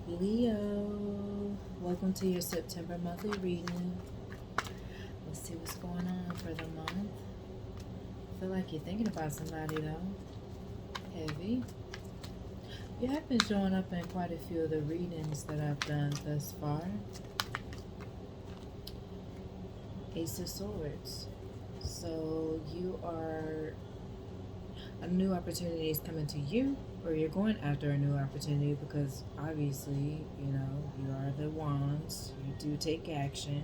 Leo, welcome to your September monthly reading. Let's see what's going on for the month. I feel like you're thinking about somebody though. Heavy. You have been showing up in quite a few of the readings that I've done thus far. Ace of Swords. So you are, a new opportunity is coming to you, or you're going after a new opportunity because obviously, you are the wands. You do take action.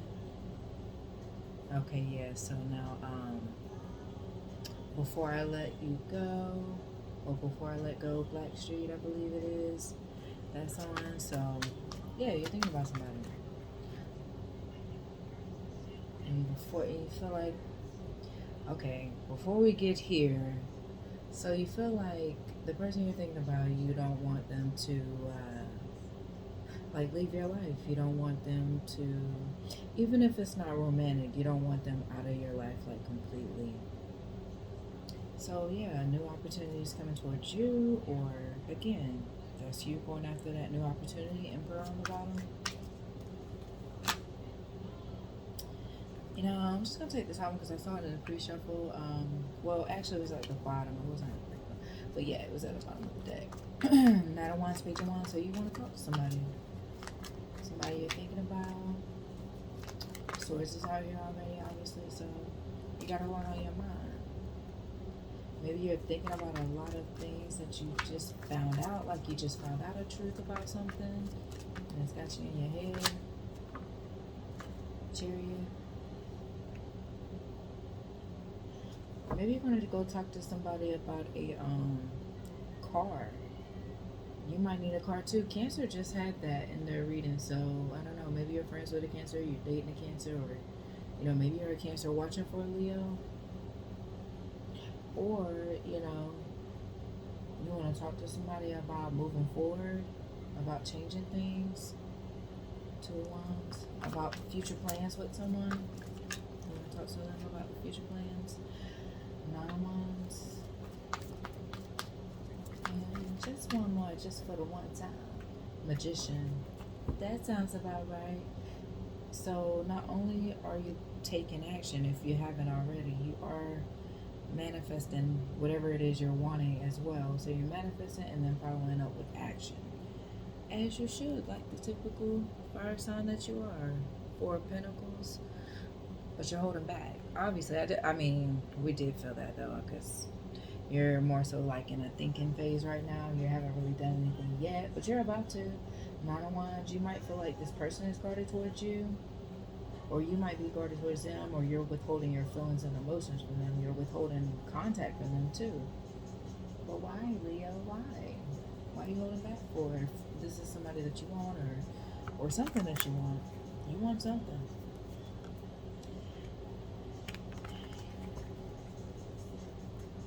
Okay, yeah, so now, before I let you go, or before I let go, Blackstreet, I believe it is. That's on. So, yeah, you're thinking about somebody. And before you feel like, okay, before we get here, so you feel like the person you're thinking about, you don't want them to, like, leave your life. You don't want them to, even if it's not romantic, you don't want them out of your life, like, completely. So yeah, new opportunities coming towards you, or again, that's you going after that new opportunity. Emperor on the bottom. I'm just gonna take this album because I saw it in the pre-shuffle. Well, actually, it was at the bottom. It wasn't, but yeah, it was at the bottom of the deck. Not a one, speak to one. So you want to talk to somebody you're thinking about. Swords is out here already, obviously. So you got a lot on your mind. Maybe you're thinking about a lot of things that you just found out, like you just found out a truth about something, and it's got you in your head. Chariot. Maybe you're going to go talk to somebody about a car. You might need a car too. Cancer just had that in their reading, so I don't know. Maybe you're friends with a Cancer, you're dating a Cancer, or maybe you're a Cancer watching for a Leo, or you want to talk to somebody about moving forward, about changing things. Two of Wands, about future plans with someone. You want to talk to them about the future plans. Nine of Wands. And just one more, just for the one time. Magician. That sounds about right. So not only are you taking action, if you haven't already, you are manifesting whatever it is you're wanting as well. So you're manifesting and then following up with action. As you should, like the typical fire sign that you are. Four of Pentacles. But you're holding back. Obviously, I mean, we did feel that though, because you're more so like in a thinking phase right now. You haven't really done anything yet, but you're about to. Nine of Wands, you might feel like this person is guarded towards you, or you might be guarded towards them, or you're withholding your feelings and emotions from them. You're withholding contact from them too. But why, Leo? Why? Why are you holding back for? If this is somebody that you want, or something that you want. You want something.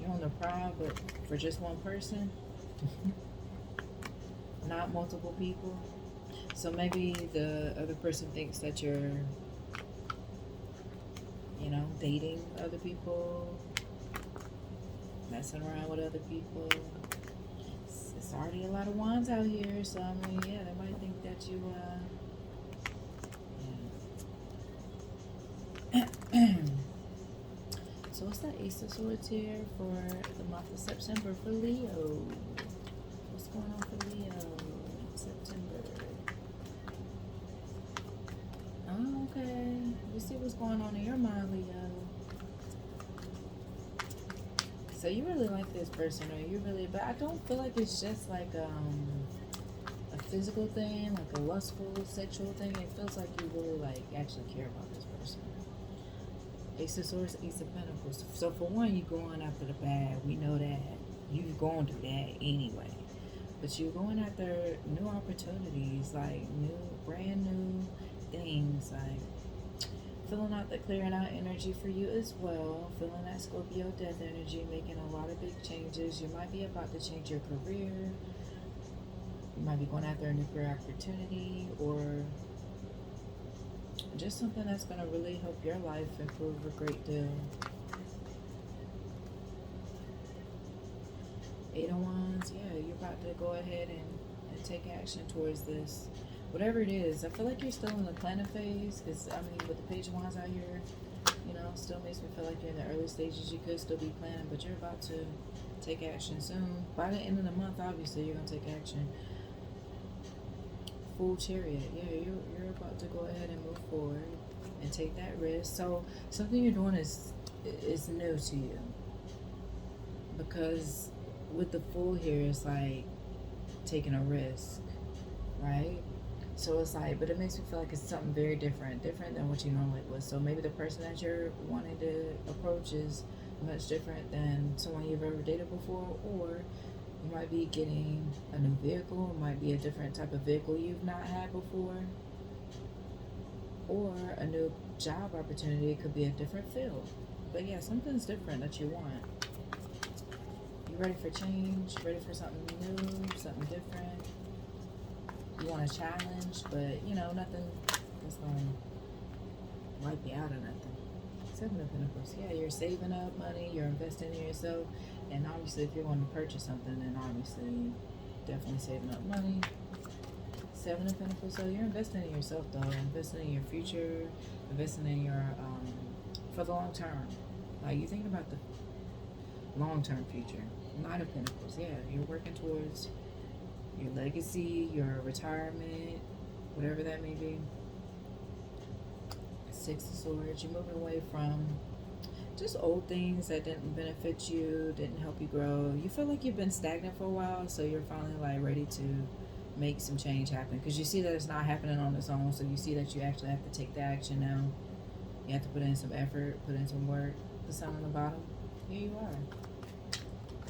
You're on the prowl, but for just one person, not multiple people. So maybe the other person thinks that you're, dating other people, messing around with other people. It's already a lot of wands out here, so I mean, yeah, they might think that you, yeah. So what's that Ace of Swords here for the month of September for Leo? What's going on for Leo in September? Oh, okay. We see what's going on in your mind, Leo. So you really like this person, or you really, but I don't feel like it's just like a physical thing, like a lustful, sexual thing. It feels like you really like actually care about this person. Ace of Swords, Ace of Pentacles. So for one, you're going after the bad. We know that. You're going to do that anyway. But you're going after new opportunities, like brand new things, like filling out the clearing out energy for you as well. Feeling that Scorpio death energy, making a lot of big changes. You might be about to change your career. You might be going after a new career opportunity, or just something that's going to really help your life improve a great deal. Eight of Wands, yeah, you're about to go ahead and take action towards this. Whatever it is, I feel like you're still in the planning phase. Because, I mean, with the Page of Wands out here, still makes me feel like you're in the early stages. You could still be planning, but you're about to take action soon. By the end of the month, obviously, you're going to take action. Full Chariot. Yeah, you're about to go ahead and move forward and take that risk. So something you're doing is new to you, because with the Fool here, it's like taking a risk, right? So it's like, but it makes me feel like it's something very different than what you normally would. So maybe the person that you're wanting to approach is much different than someone you've ever dated before, or you might be getting a new vehicle. It might be a different type of vehicle you've not had before, or a new job opportunity. It could be a different field. But yeah, something's different that you want. You ready for change? Ready for something new, something different? You want a challenge, but nothing that's going to wipe you out or nothing. Seven of Pentacles. Yeah, you're saving up money, you're investing in yourself, and obviously if you're going to purchase something, then obviously definitely saving up money. Seven of Pentacles. So you're investing in yourself, though, investing in your future, investing in your for the long term. Like, you think about the long-term future. Nine of Pentacles. Yeah, you're working towards your legacy, your retirement, whatever that may be. Six of Swords. You're moving away from just old things that didn't benefit you, didn't help you grow. You feel like you've been stagnant for a while, so you're finally like ready to make some change happen, because you see that it's not happening on its own. So you see that you actually have to take the action now. You have to put in some effort, put in some work. The Sun on the bottom. Here you are.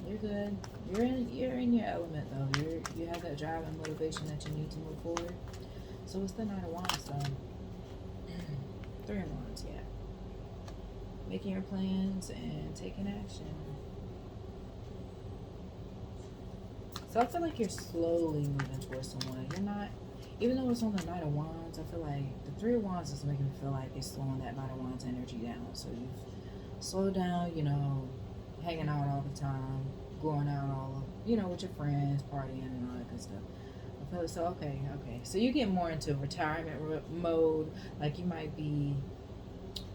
You're good. You're in your element, though. You have that drive and motivation that you need to move forward. So it's the Knight of Wands, so Three of Wands, yeah. Making your plans and taking action. So I feel like you're slowly moving towards someone. You're not, even though it's on the Knight of Wands, I feel like the Three of Wands is making me feel like it's slowing that Knight of Wands energy down. So you've slowed down, hanging out all the time, going out all, with your friends, partying and all that good stuff. I feel so, okay. So you get more into retirement mode. Like, you might be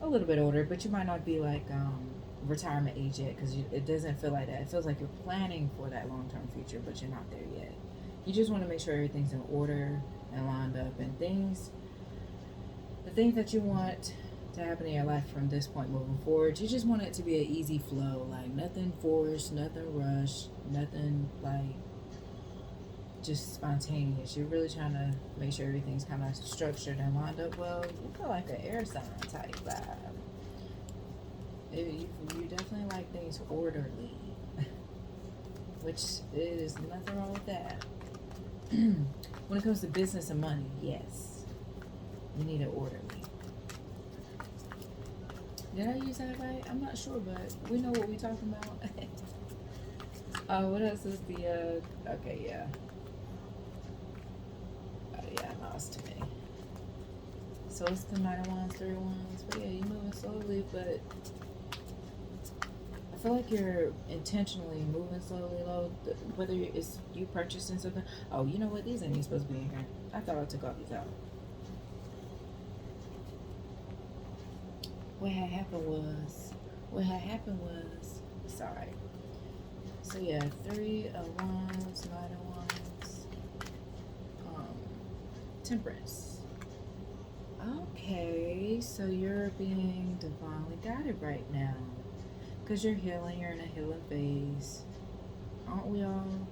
a little bit older, but you might not be like retirement age yet, because it doesn't feel like that. It feels like you're planning for that long-term future, but you're not there yet. You just want to make sure everything's in order and lined up, and the things that you want to happen in your life from this point moving forward, you just want it to be an easy flow, like nothing forced, nothing rushed, nothing like just spontaneous. You're really trying to make sure everything's kind of structured and lined up well. You feel like an air sign type vibe. You definitely like things orderly, which is nothing wrong with that. When it comes to business and money, yes, you need it orderly. Did I use that right? I'm not sure, but we know what we're talking about. What else is the, okay, yeah. Yeah, no, it's too many. So it's the Knight of Wands, Three of Wands. But yeah, you're moving slowly, but I feel like you're intentionally moving slowly, though. Whether it's you purchasing something. Oh, you know what? These ain't even supposed to be in here. I thought I took all these out. What had happened was, sorry. So yeah, Three of Wands, Knight of Wands, Temperance. Okay, so you're being divinely guided right now, because you're healing. You're in a healing phase. Aren't we all?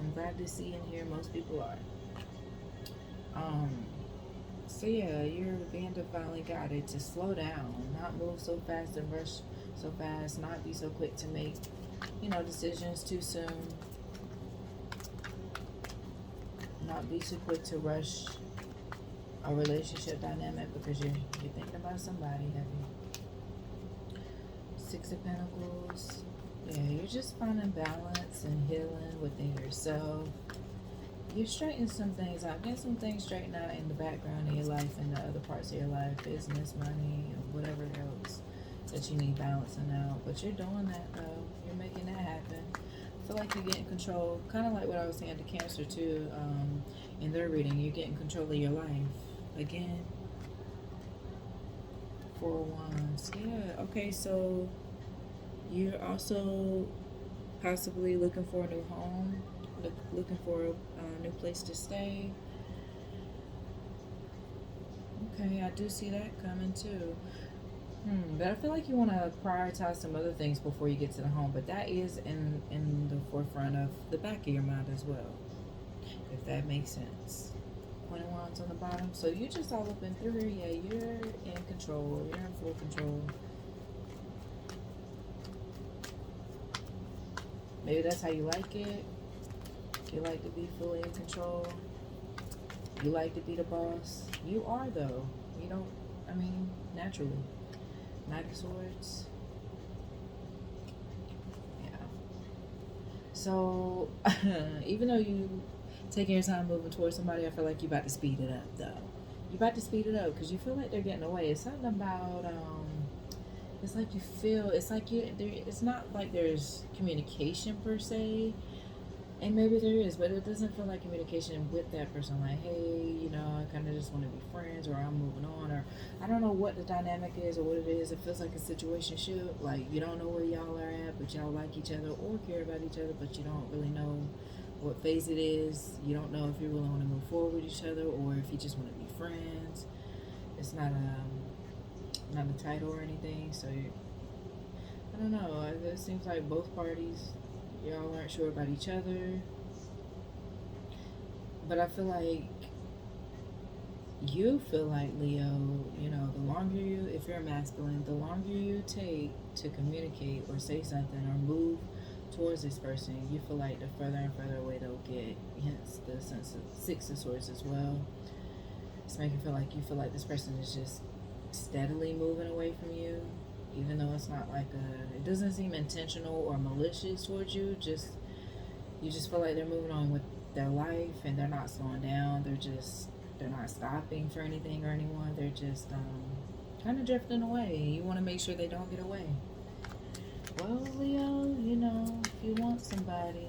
I'm glad to see and hear most people are. So yeah, you're being divinely guided to slow down, not move so fast and rush so fast, not be so quick to make, decisions too soon, not be too quick to rush a relationship dynamic, because you're thinking about somebody heavy. Six of Pentacles. Yeah, you're just finding balance and healing within yourself. You're straightening some things out. Get some things straightened out in the background of your life and the other parts of your life, business, money, or whatever else that you need balancing out. But you're doing that, though. You're making that happen. feel like you get in control, kind of like what I was saying to Cancer too, in their reading. You get in control of your life. Again, 4 wands. Yeah. Okay. So you're also possibly looking for a new home, looking for a new place to stay. Okay, I do see that coming too. But I feel like you want to prioritize some other things before you get to the home. But that is in the forefront of the back of your mind as well, if that makes sense. Queen of Wands on the bottom. So you just all up in through here. Yeah, you're in control. You're in full control. Maybe that's how you like it. You like to be fully in control. You like to be the boss. You are, though. You don't, I mean, naturally. Knight of Swords. Yeah. So, even though you taking your time moving towards somebody, I feel like you about to speed it up, though. You about to speed it up because you feel like they're getting away. It's something about, it's like you feel, it's like it's not like there's communication per se. And maybe there is, but it doesn't feel like communication with that person. Like, hey, I kind of just want to be friends, or I'm moving on, or I don't know what the dynamic is or what it is. It feels like a situationship. Like, you don't know where y'all are at, but y'all like each other or care about each other, but you don't really know what phase it is. You don't know if you really want to move forward with each other or if you just want to be friends. It's not a title or anything, so I don't know. It seems like both parties, y'all aren't sure about each other. But I feel like you feel like, Leo, the longer you, if you're masculine, the longer you take to communicate or say something or move towards this person, you feel like the further and further away they'll get. Hence the sense of Six of Swords as well. It's making you feel like this person is just steadily moving away from you, even though it's not like it doesn't seem intentional or malicious towards you. You just feel like they're moving on with their life and they're not slowing down. They're not stopping for anything or anyone. They're just kind of drifting away. You want to make sure they don't get away. Well, Leo, if you want somebody,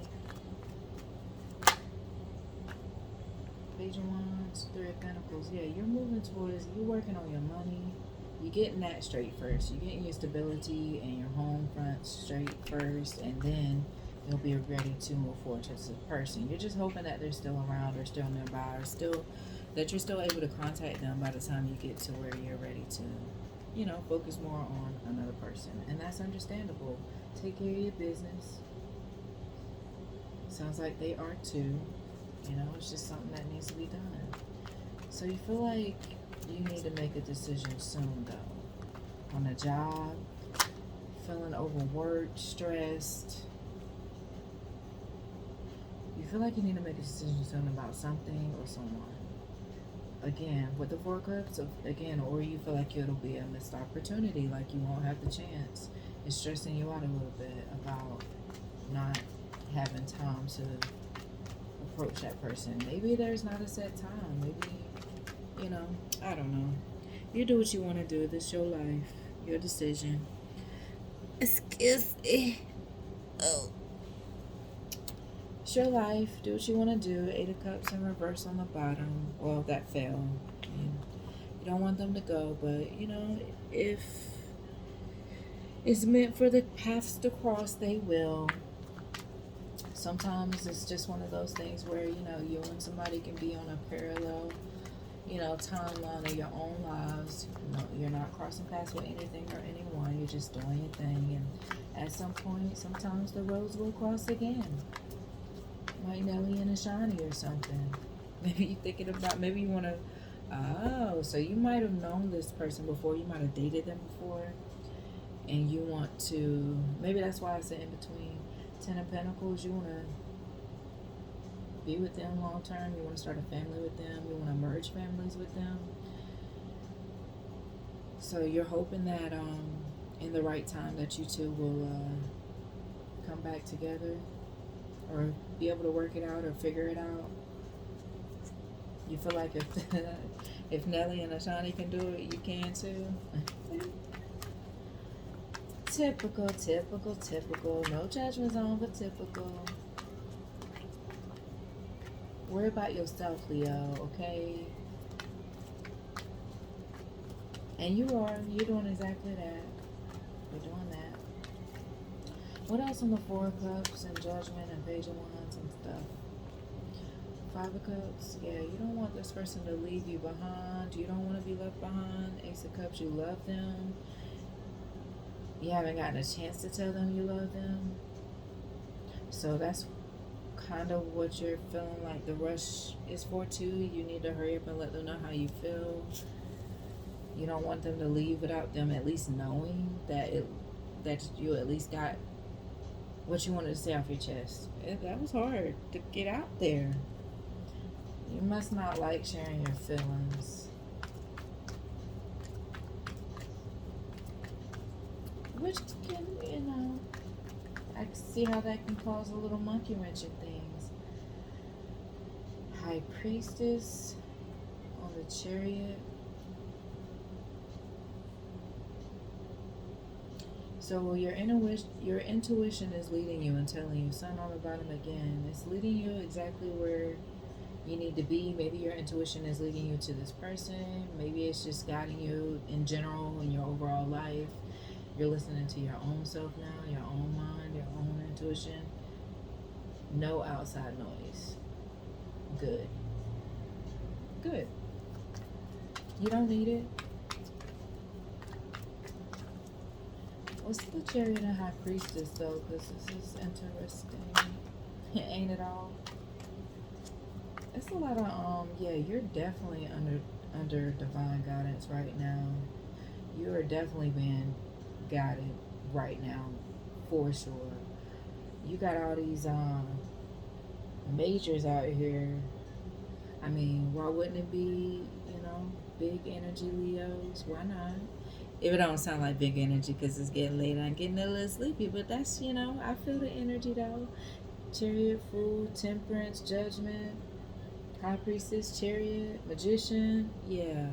Page of Wands, Three of Pentacles. Yeah, you're moving towards, you're working on your money. You're getting that straight first. You're getting your stability and your home front straight first, and then you'll be ready to move forward to the person. You're just hoping that they're still around or still nearby or that you're still able to contact them by the time you get to where you're ready to, focus more on another person. And that's understandable. Take care of your business. Sounds like they are too. It's just something that needs to be done. So you feel like you need to make a decision soon, though. On a job, feeling overworked, stressed. You feel like you need to make a decision soon about something or someone. Again, with the Four of Cups, or you feel like it'll be a missed opportunity, like you won't have the chance. It's stressing you out a little bit about not having time to approach that person. Maybe there's not a set time. Maybe, I don't know. You do what you want to do. This is your life, your decision. Excuse me. Oh. It's your life. Do what you want to do. Eight of Cups in reverse on the bottom. Well, that fell. And you don't want them to go, but, if it's meant for the paths to cross, they will. Sometimes it's just one of those things where, you and somebody can be on a parallel, timeline of your own lives. You're not crossing paths with anything or anyone. You're just doing your thing. And at some point, sometimes the roads will cross again. Like Nelly and Ashani or something. Maybe you're thinking about, maybe you want to, so you might have known this person before. You might have dated them before. And you want to, maybe that's why I said in between. Ten of Pentacles, you want to be with them long term. You want to start a family with them. You want to merge families with them. So you're hoping that in the right time that you two will come back together or be able to work it out or figure it out. You feel like if Nelly and Ashani can do it, you can too. Typical, typical, typical. No judgment zone, but typical. Worry about yourself, Leo, okay? And you're doing exactly that. You're doing that. What else on the Four of Cups and Judgment and Page of Wands and stuff? Five of Cups, yeah, you don't want this person to leave you behind. You don't want to be left behind. Ace of Cups, you love them. You haven't gotten a chance to tell them you love them. So that's kind of what you're feeling like the rush is for too. You need to hurry up and let them know how you feel. You don't want them to leave without them at least knowing that you at least got what you wanted to say off your chest. That was hard to get out there. You must not like sharing your feelings. Which can, I can see how that can cause a little monkey wrench in things. High Priestess on the Chariot. So your intuition is leading you and telling you, Sun on the bottom again. It's leading you exactly where you need to be. Maybe your intuition is leading you to this person. Maybe it's just guiding you in general in your overall life. You're listening to your own self now, your own mind, your own intuition. No outside noise. Good. Good. You don't need it. What's the Chariot and High Priestess though? Because this is interesting. Ain't it all? It's a lot of yeah, you're definitely under divine guidance right now. You are definitely being guided right now, for sure. You got all these majors out here. I mean, why wouldn't it be, big energy Leos? Why not? If it don't sound like big energy because it's getting late, I'm getting a little sleepy, but that's, I feel the energy though. Chariot, Fool, Temperance, Judgment, High Priestess, Chariot, Magician, yeah.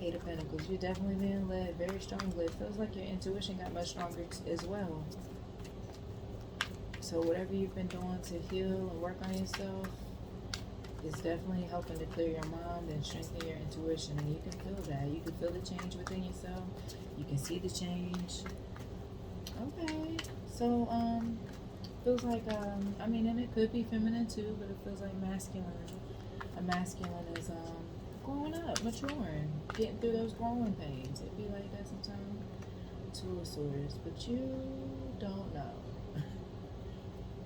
Eight of Pentacles, you're definitely being led very strongly. It feels like your intuition got much stronger as well. So whatever you've been doing to heal and work on yourself is definitely helping to clear your mind and strengthen your intuition. And you can feel that. You can feel the change within yourself. You can see the change. Okay. So, feels like, and it could be feminine too, but it feels like masculine. A masculine is, growing up, maturing, getting through those growing pains. It'd be like that sometimes. Two of Swords, but you don't know.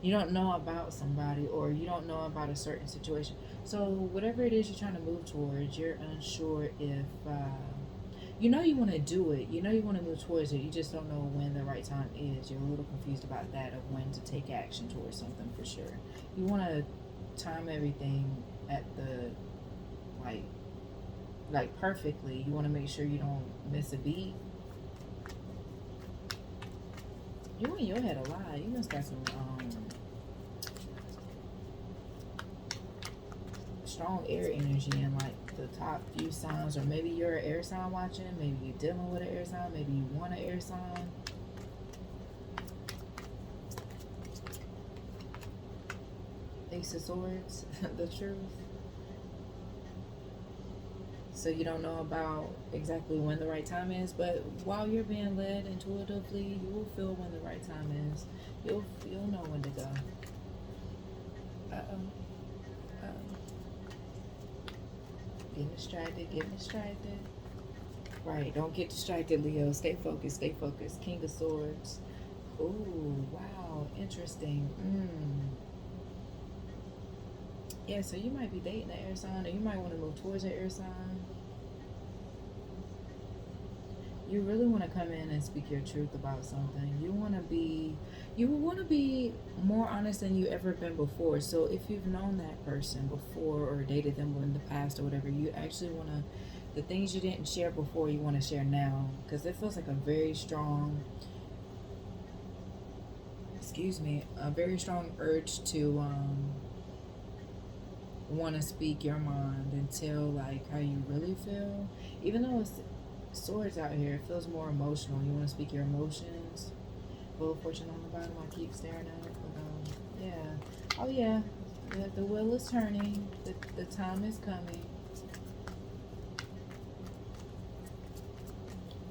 You don't know about somebody, or you don't know about a certain situation. So whatever it is you're trying to move towards, you're unsure if, you want to do it. You want to move towards it. You just don't know when the right time is. You're a little confused about that, of when to take action towards something for sure. You want to time everything at the, like perfectly. You want to make sure you don't miss a beat. You in your head a lot. You must got some strong air energy in like the top few signs, or maybe you're an air sign watching. Maybe you're dealing with an air sign. Maybe you want an air sign. Ace of Swords, the truth. So you don't know about exactly when the right time is, but while you're being led intuitively, you will feel when the right time is. You'll know when to go. Getting distracted. Right, don't get distracted, Leo. Stay focused. King of Swords. Ooh, wow, interesting. Yeah, so you might be dating an air sign, or you might want to move towards an air sign. You really want to come in and speak your truth about something. You want to be more honest than you ever been before. So if you've known that person before or dated them in the past or whatever, you actually want to, the things you didn't share before, you want to share now, because it feels like a very strong urge to want to speak your mind and tell like how you really feel, even though it's Swords out here. It feels more emotional. You want to speak your emotions. Wheel of Fortune on the bottom. I keep staring at it. But, yeah. Oh, yeah. The wheel is turning. The time is coming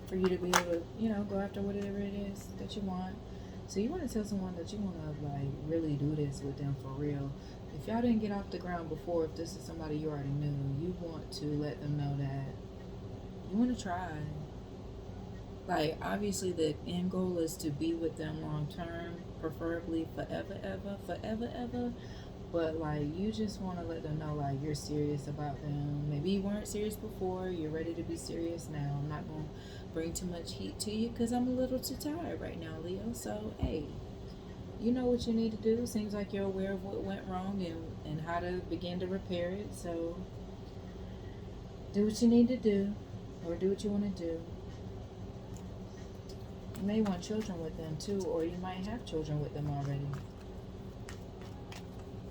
for you to be able to, go after whatever it is that you want. So you want to tell someone that you want to, like, really do this with them for real. If y'all didn't get off the ground before, if this is somebody you already knew, you want to let them know that you want to try. Like, obviously, the end goal is to be with them long term, preferably forever, ever. But, like, you just want to let them know, like, you're serious about them. Maybe you weren't serious before. You're ready to be serious now. I'm not going to bring too much heat to you because I'm a little too tired right now, Leo. So, hey, you know what you need to do. Seems like you're aware of what went wrong and how to begin to repair it. So, do what you need to do or do what you want to do. You may want children with them too, or you might have children with them already.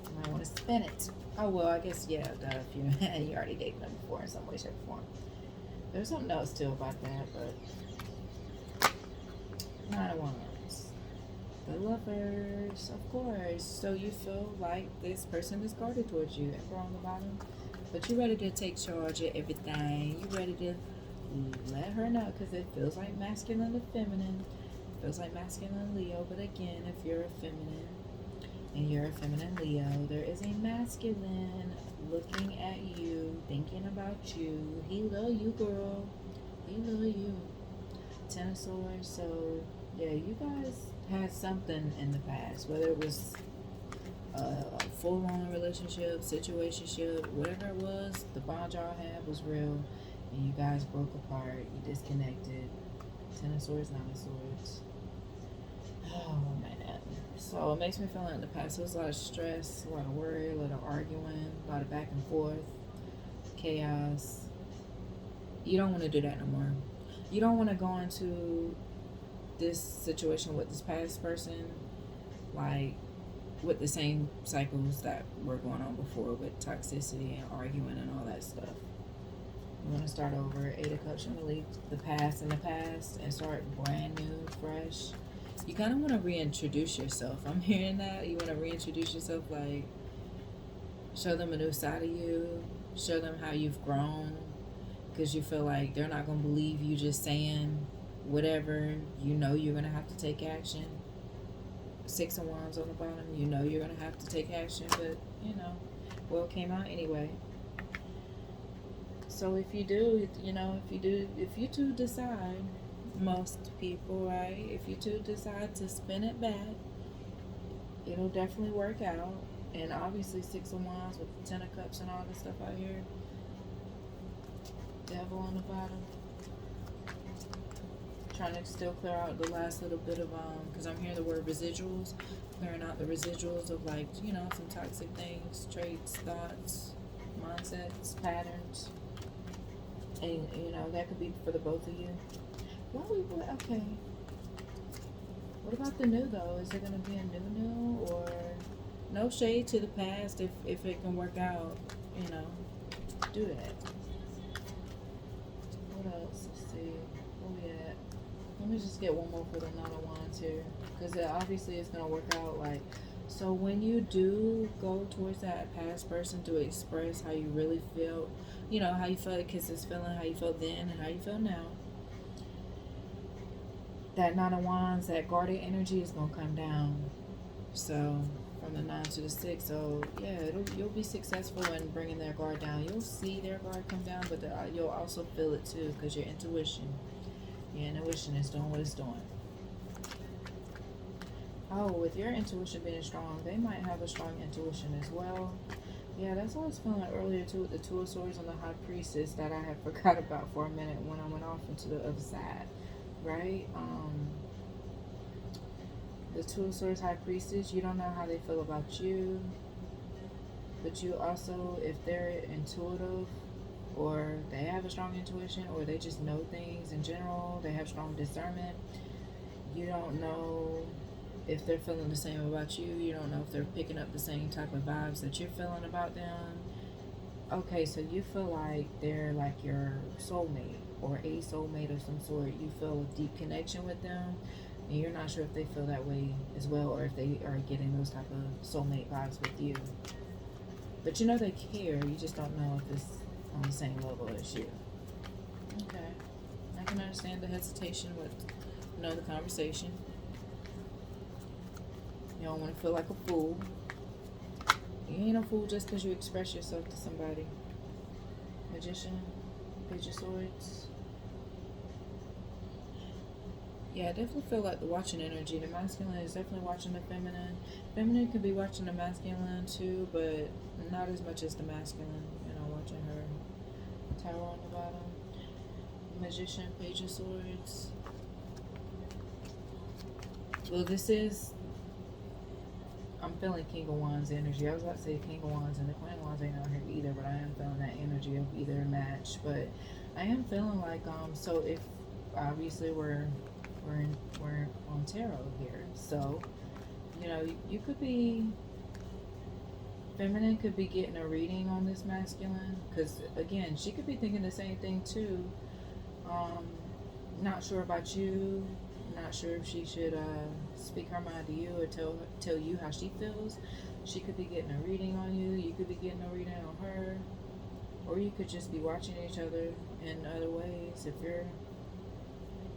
You might want to spin it. Oh well, I guess yeah, duh, if you already dated them before in some way, shape, or form. There's something else too about that, but Nine of Wands. The Lovers, of course. So you feel like this person is guarded towards you, Emperor on the bottom, but you're ready to take charge of everything. You're ready to let her know because it feels like masculine and feminine. It feels like masculine and Leo, but again, if you're a feminine and you're a feminine Leo, there is a masculine looking at you, thinking about you. He love you, girl. He love you. Ten of Swords. So yeah, you guys had something in the past, whether it was a full-on relationship, situationship, whatever it was. The bond y'all had was real. And you guys broke apart, you disconnected. Ten of Swords, Nine of Swords. Oh man. So it makes me feel like in the past there was a lot of stress, a lot of worry, a lot of arguing, a lot of back and forth, chaos. You don't want to do that no more. You don't want to go into this situation with this past person like with the same cycles that were going on before with toxicity and arguing and all that stuff. You want to start over. Eight of Cups, you want to leave the past in the past and start brand new, fresh. You kind of want to reintroduce yourself. I'm hearing that. You want to reintroduce yourself, like show them a new side of you, show them how you've grown, because you feel like they're not going to believe you just saying whatever. You know you're going to have to take action. Six of Wands on the bottom. You know you're going to have to take action, but, well, it came out anyway. So if you do, if you two decide, most people, right, if you two decide to spin it back, it'll definitely work out. And obviously Six of Wands with the Ten of Cups and all this stuff out here. Devil on the bottom. Trying to still clear out the last little bit of, because I'm hearing the word residuals. Clearing out the residuals of, like, some toxic things, traits, thoughts, mindsets, patterns. And, that could be for the both of you. Okay. What about the new, though? Is it going to be a new, or no shade to the past if it can work out, do that. What else? Let's see. Where we at? Let me just get one more for the Nine of Wands here. Because obviously it's going to work out, like, so when you do go towards that past person to express how you really feel, how you felt because it's feeling, how you felt then and how you feel now, that Nine of Wands, that guarded energy is going to come down. So from the 9 to the 6, so yeah, you'll be successful in bringing their guard down. You'll see their guard come down, but you'll also feel it too, because your intuition is doing what it's doing. Oh, with your intuition being strong, they might have a strong intuition as well. Yeah, that's what I was feeling earlier too with the Two of Swords and the High Priestess that I had forgot about for a minute when I went off into the other side, right? The Two of Swords, High Priestess, you don't know how they feel about you, but you also, if they're intuitive, or they have a strong intuition, or they just know things in general, they have strong discernment, you don't know if they're feeling the same about you. You don't know if they're picking up the same type of vibes that you're feeling about them. Okay, so you feel like they're like your soulmate or a soulmate of some sort. You feel a deep connection with them, and you're not sure if they feel that way as well, or if they are getting those type of soulmate vibes with you. But you know they care. You just don't know if it's on the same level as you. Okay, I can understand the hesitation with the conversation. You don't want to feel like a fool. You ain't a fool just because you express yourself to somebody. Magician, Page of Swords. Yeah, I definitely feel like the watching energy. The masculine is definitely watching the feminine. Feminine could be watching the masculine too, but not as much as the masculine. Watching her tower on the bottom. Magician, Page of Swords. Well, this is. I'm feeling King of Wands energy. I was about to say King of Wands and the Queen of Wands ain't out here either, but I am feeling that energy of either match. But I am feeling like so if obviously we're on tarot here, so you could be feminine, could be getting a reading on this masculine, because again she could be thinking the same thing too. Not sure about you, not sure if she should speak her mind to you or tell you how she feels. She could be getting a reading on you, you could be getting a reading on her, or you could just be watching each other in other ways. If your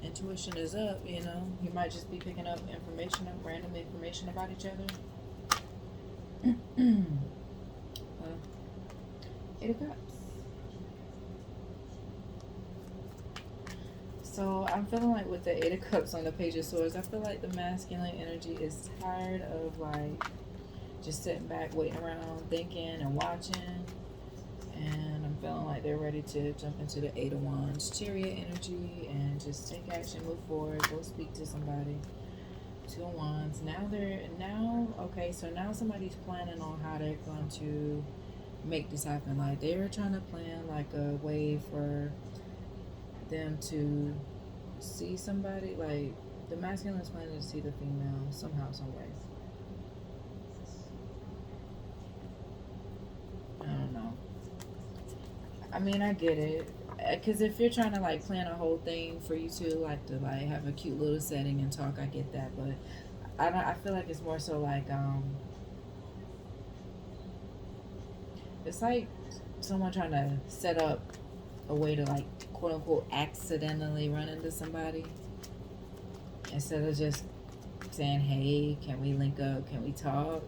intuition is up, you might just be picking up random information about each other. Eight of Cups. So I'm feeling like with the Eight of Cups on the Page of Swords, I feel like the masculine energy is tired of like just sitting back, waiting around, thinking and watching. And I'm feeling like they're ready to jump into the Eight of Wands, Chariot energy, and just take action, move forward, go speak to somebody. Two of Wands. Okay, so now somebody's planning on how they're going to make this happen. Like they're trying to plan like a way for them to see somebody. Like the masculine is planning to see the female somehow, some way. I don't know. I mean, I get it. Because if you're trying to like plan a whole thing for you two, like to like have a cute little setting and talk, I get that. But I feel like it's more so like it's like someone trying to set up a way to like quote unquote accidentally run into somebody instead of just saying, hey, can we link up, can we talk?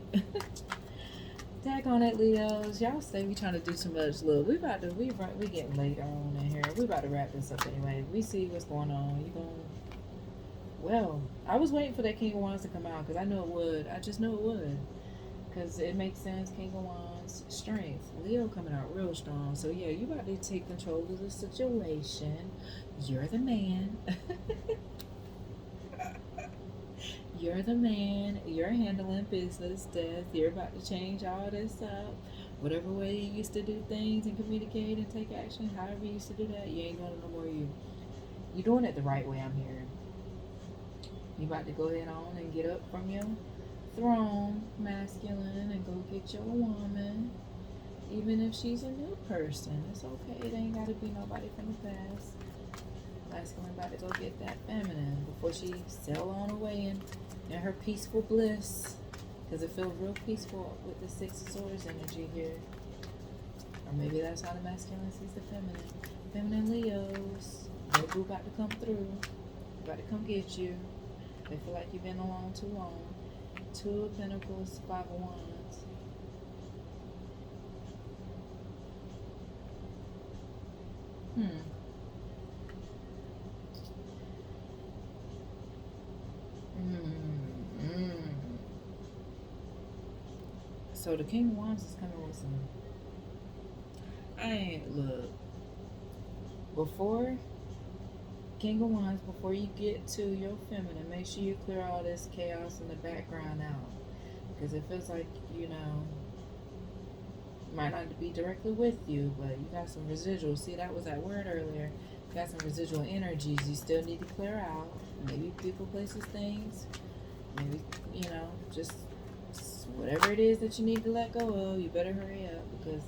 Tag on it, Leos. Y'all say we trying to do too much. Look, we getting late on in here. We about to wrap this up anyway. We see what's going on. Well, I was waiting for that King of Wands to come out because I know it would. I just know it would. Because it makes sense. King of Wands, strength. Leo coming out real strong. So yeah, you about to take control of the situation. You're the man. You're the man. You're handling business, Death. You're about to change all this up. Whatever way you used to do things and communicate and take action, however you used to do that, you ain't doing it no more. You doing it the right way, I'm hearing. You about to go ahead on and get up from your throne, masculine, and go get your woman. Even if she's a new person, it's okay. It ain't gotta be nobody from the past. Masculine about to go get that feminine before she sail on away in her peaceful bliss. Because it feels real peaceful with the Six of Swords energy here. Or maybe that's how the masculine sees the feminine. Feminine Leos. They boo about to come through. About to come get you. They feel like you've been alone too long. Two of Pentacles, Five of Wands. So the King of Wands is coming with some. Look. Before King of Wands, before you get to your feminine, make sure you clear all this chaos in the background out. Because it feels like, might not be directly with you, but you got some residual. See, that was that word earlier. You got some residual energies you still need to clear out. Maybe people, places, things. Maybe, just whatever it is that you need to let go of, you better hurry up because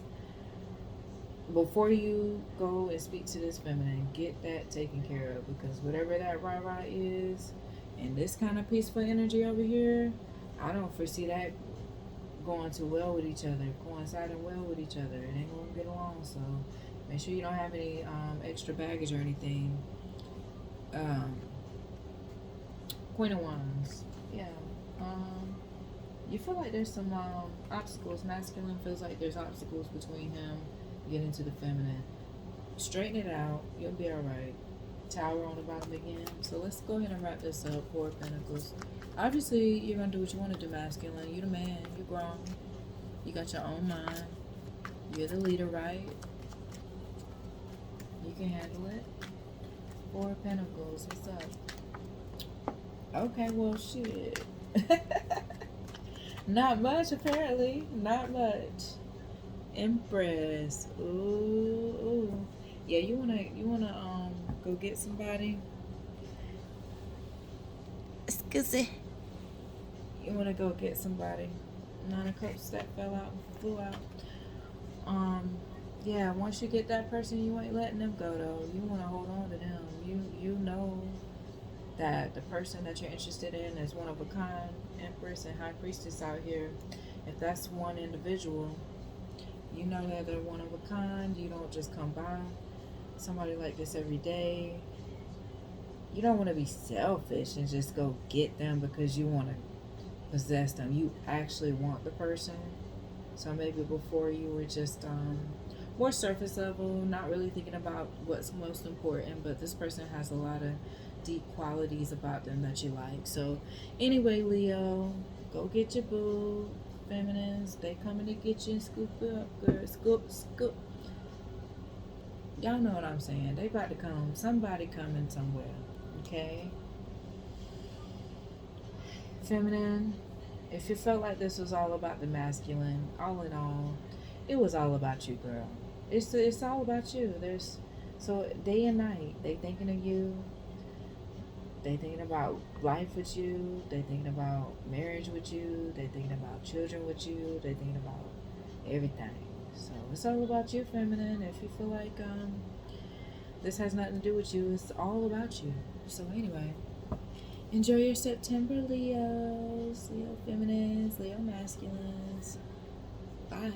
before you go and speak to this feminine, get that taken care of, because whatever that rah-rah is and this kind of peaceful energy over here, I don't foresee that going too well with each other, coinciding well with each other. It ain't gonna get along. So make sure you don't have any extra baggage or anything. Um, Queen of Wands. Yeah. You feel like there's some obstacles. Masculine feels like there's obstacles between him getting to the feminine. Straighten it out. You'll be alright. Tower on the bottom again. So let's go ahead and wrap this up. Four of Pentacles. Obviously, you're going to do what you want to do, masculine. You're the man. You're grown. You got your own mind. You're the leader, right? You can handle it. Four of Pentacles. What's up? Okay, well, shit. Not much, apparently. Not much. Empress. Ooh. Yeah, you wanna go get somebody. Excuse me. You wanna go get somebody. Nine of Cups that flew out. Yeah, once you get that person, you ain't letting them go though. You wanna hold on to them. You know that the person that you're interested in is one of a kind. Empress and High Priestess out here. If that's one individual, you know that they're one of a kind. You don't just come by somebody like this every day. You don't want to be selfish and just go get them because you want to possess them. You actually want the person. So maybe before you were just more surface level, not really thinking about what's most important, but this person has a lot of deep qualities about them that you like. So anyway, Leo, go get your boo. Feminines, they coming to get you and scoop you up, girl. Scoop. Y'all know what I'm saying. They about to come. Somebody coming somewhere. Okay? Feminine, if you felt like this was all about the masculine, all in all, it was all about you, girl. It's all about you. So day and night, they thinking of you. They thinking about life with you. They thinking about marriage with you. They thinking about children with you. They thinking about everything. So it's all about you, feminine. If you feel like this has nothing to do with you, it's all about you. So anyway, enjoy your September, Leos, Leo feminines, Leo masculines. Bye.